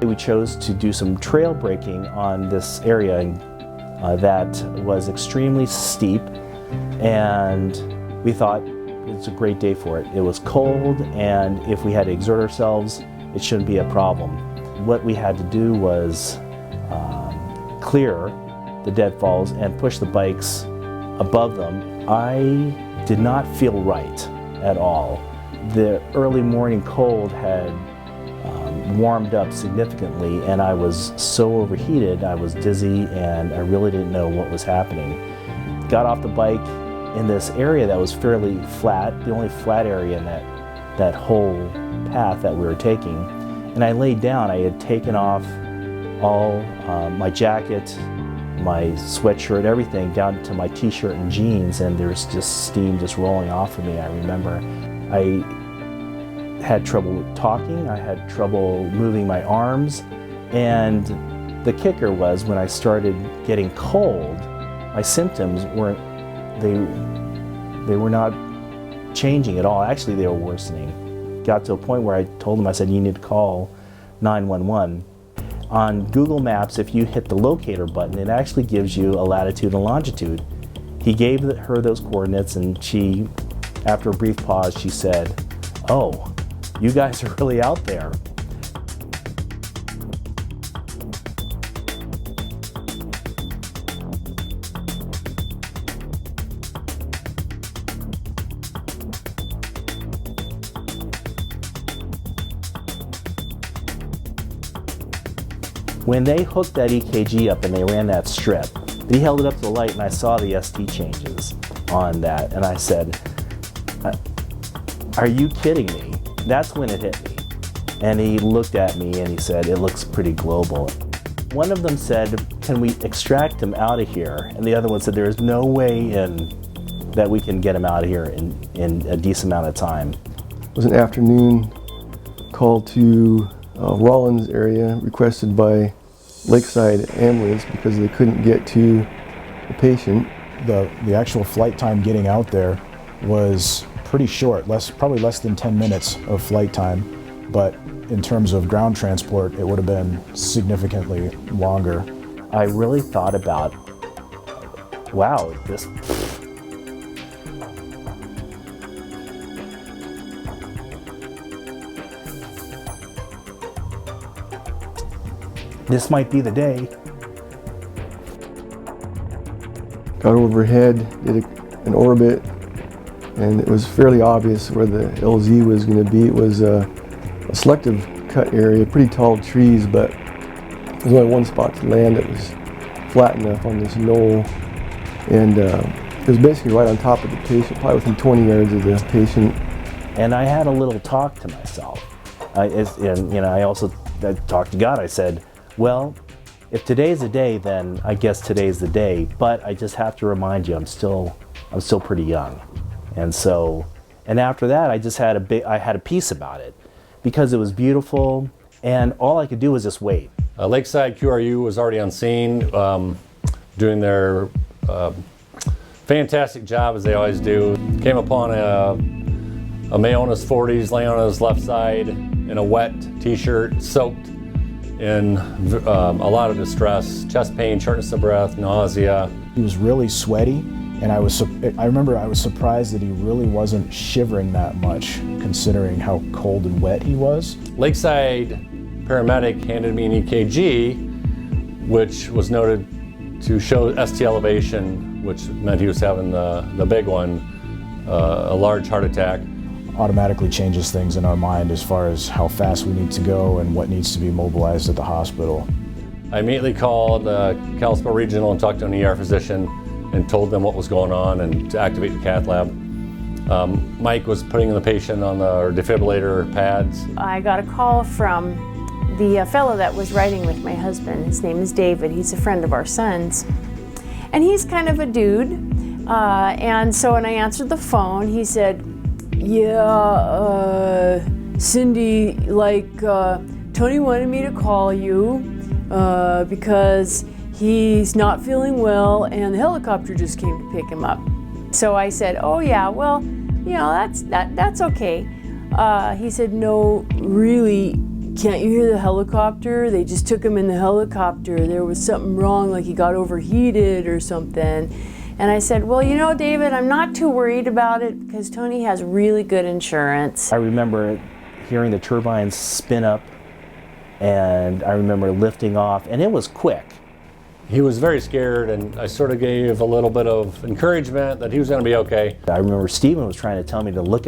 We chose to do some trail braking on this area that was extremely steep, and we thought it's a great day for it. It was cold, and if we had to exert ourselves, it shouldn't be a problem. What we had to do was clear the deadfalls and push the bikes above them. I did not feel right at all. The early morning cold had warmed up significantly, and I was so overheated, I was dizzy, and I really didn't know what was happening. Got off the bike in this area that was fairly flat, the only flat area in that whole path that we were taking, and I laid down. I had taken off all my jacket, my sweatshirt, everything down to my t-shirt and jeans, and there's just steam just rolling off of me. I remember I had trouble talking, I had trouble moving my arms, and the kicker was when I started getting cold, my symptoms weren't, they were not changing at all. Actually, they were worsening. Got to a point where I told them, I said, you need to call 911. On Google Maps, if you hit the locator button, it actually gives you a latitude and longitude. He gave her those coordinates, and she, after a brief pause, she said, oh, you guys are really out there. When they hooked that EKG up and they ran that strip, he held it up to the light and I saw the ST changes on that, and I said, are you kidding me? That's when it hit me. And he looked at me and he said, it looks pretty global. One of them said, can we extract him out of here? And the other one said, there is no way that we can get him out of here in a decent amount of time. It was an afternoon call to Rollins area requested by Lakeside Ambulance because they couldn't get to the patient. The actual flight time getting out there was pretty short, probably less than 10 minutes of flight time, but in terms of ground transport, it would have been significantly longer. I really thought about, wow, this might be the day. Got overhead, did an orbit, and it was fairly obvious where the LZ was going to be. It was a selective cut area, pretty tall trees, but there's only one spot to land that was flat enough on this knoll, and it was basically right on top of the patient, probably within 20 yards of the patient. And I had a little talk to myself. I talked to God. I said, well, if today's the day, then I guess today's the day, but I just have to remind you, I'm still pretty young. And after that, I had a peace about it because it was beautiful, and all I could do was just wait. Lakeside QRU was already on scene, doing their fantastic job as they always do. Came upon a male in his 40s laying on his left side in a wet t-shirt, soaked in a lot of distress, chest pain, shortness of breath, nausea. He was really sweaty, and I remember I was surprised that he really wasn't shivering that much, considering how cold and wet he was. Lakeside paramedic handed me an EKG, which was noted to show ST elevation, which meant he was having the big one, a large heart attack. Automatically changes things in our mind as far as how fast we need to go and what needs to be mobilized at the hospital. I immediately called Kalispell Regional and talked to an ER physician and told them what was going on and to activate the cath lab. Mike was putting the patient on the defibrillator pads. I got a call from the fellow that was riding with my husband. His name is David. He's a friend of our son's. And he's kind of a dude. And so when I answered the phone, he said, yeah, Cindy, Tony wanted me to call you because he's not feeling well and the helicopter just came to pick him up. So I said, oh yeah, well, that's okay. He said, no, really, can't you hear the helicopter? They just took him in the helicopter. There was something wrong, like he got overheated or something. And I said, well, you know, David, I'm not too worried about it because Tony has really good insurance. I remember hearing the turbines spin up, and I remember lifting off, and it was quick. He was very scared, and I sort of gave a little bit of encouragement that he was going to be okay. I remember Stephen was trying to tell me to look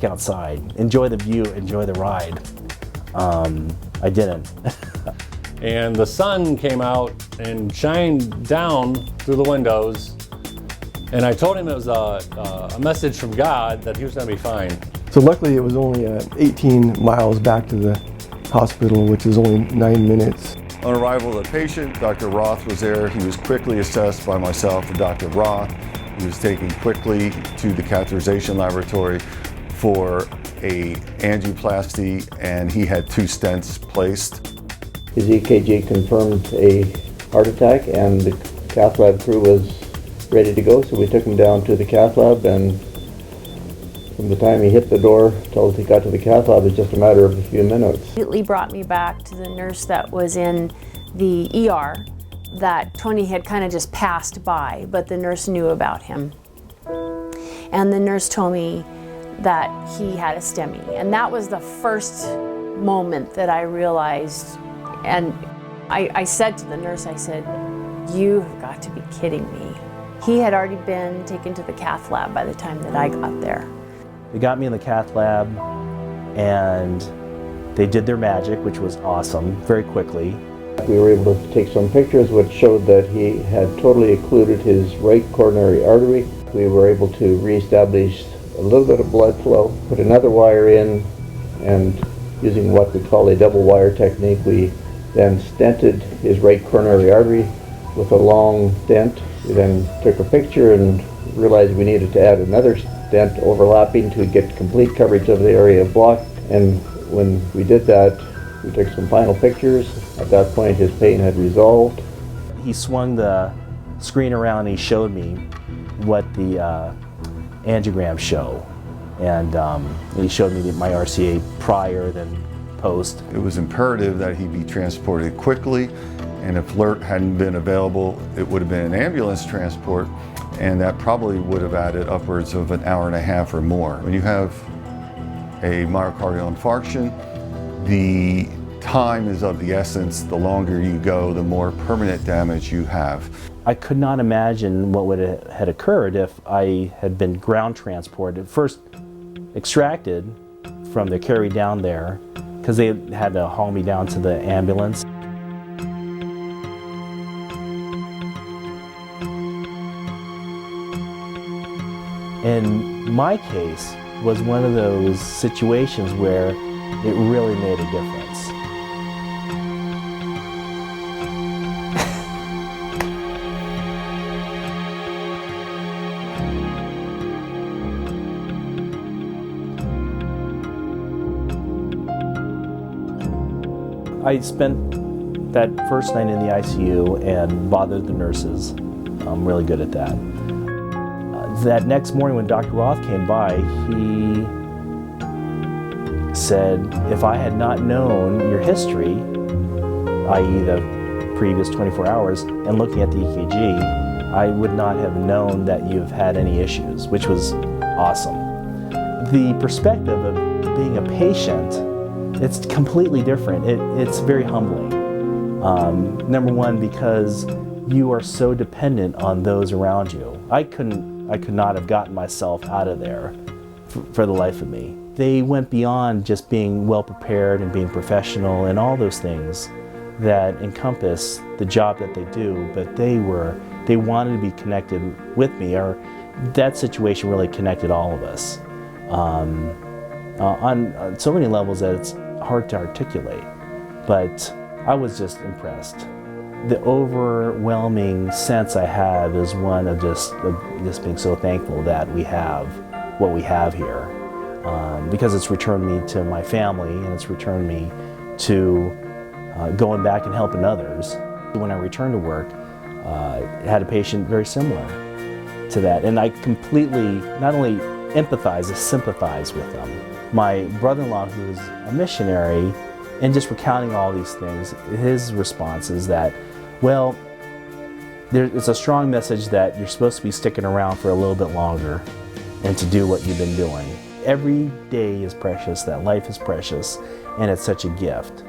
outside, enjoy the view, enjoy the ride. I didn't. And the sun came out and shined down through the windows, and I told him it was a message from God that he was going to be fine. So luckily it was only 18 miles back to the hospital, which is only 9 minutes. On arrival of the patient, Dr. Roth was there. He was quickly assessed by myself and Dr. Roth. He was taken quickly to the catheterization laboratory for a angioplasty, and he had 2 stents placed. His EKG confirmed a heart attack, and the cath lab crew was ready to go, so we took him down to the cath lab, and from the time he hit the door till he got to the cath lab, it was just a matter of a few minutes. Immediately brought me back to the nurse that was in the ER that Tony had kind of just passed by, but the nurse knew about him. And the nurse told me that he had a STEMI, and that was the first moment that I realized, and I said to the nurse, I said, "You've got to be kidding me." He had already been taken to the cath lab by the time that I got there. They got me in the cath lab, and they did their magic, which was awesome, very quickly. We were able to take some pictures which showed that he had totally occluded his right coronary artery. We were able to reestablish a little bit of blood flow, put another wire in, and using what we call a double wire technique, we then stented his right coronary artery with a long stent. We then took a picture and realized we needed to add another stent overlapping to get complete coverage of the area block. And when we did that, we took some final pictures. At that point, his pain had resolved. He swung the screen around and he showed me what the angiograms show. And he showed me my RCA prior then post. It was imperative that he be transported quickly, and if A.L.E.R.T hadn't been available, it would have been an ambulance transport, and that probably would have added upwards of an hour and a half or more. When you have a myocardial infarction, the time is of the essence. The longer you go, the more permanent damage you have. I could not imagine what would have occurred if I had been ground transported, first extracted from the carry down there, because they had to haul me down to the ambulance. In my case, was one of those situations where it really made a difference. I spent that first night in the ICU and bothered the nurses. I'm really good at that. That next morning when Dr. Roth came by, he said, if I had not known your history, i.e. the previous 24 hours, and looking at the EKG, I would not have known that you've had any issues, which was awesome. The perspective of being a patient, it's completely different. It's very humbling. Number one, because you are so dependent on those around you. I could not have gotten myself out of there for the life of me. They went beyond just being well prepared and being professional and all those things that encompass the job that they do, but they wanted to be connected with me, or that situation really connected all of us on so many levels that it's hard to articulate, but I was just impressed. The overwhelming sense I have is one of just being so thankful that we have what we have here, because it's returned me to my family, and it's returned me to going back and helping others. When I returned to work, I had a patient very similar to that, and I completely not only empathize, I sympathize with them. My brother-in-law, who's a missionary And just recounting all these things, his response is that, well, it's a strong message that you're supposed to be sticking around for a little bit longer and to do what you've been doing. Every day is precious, that life is precious, and it's such a gift.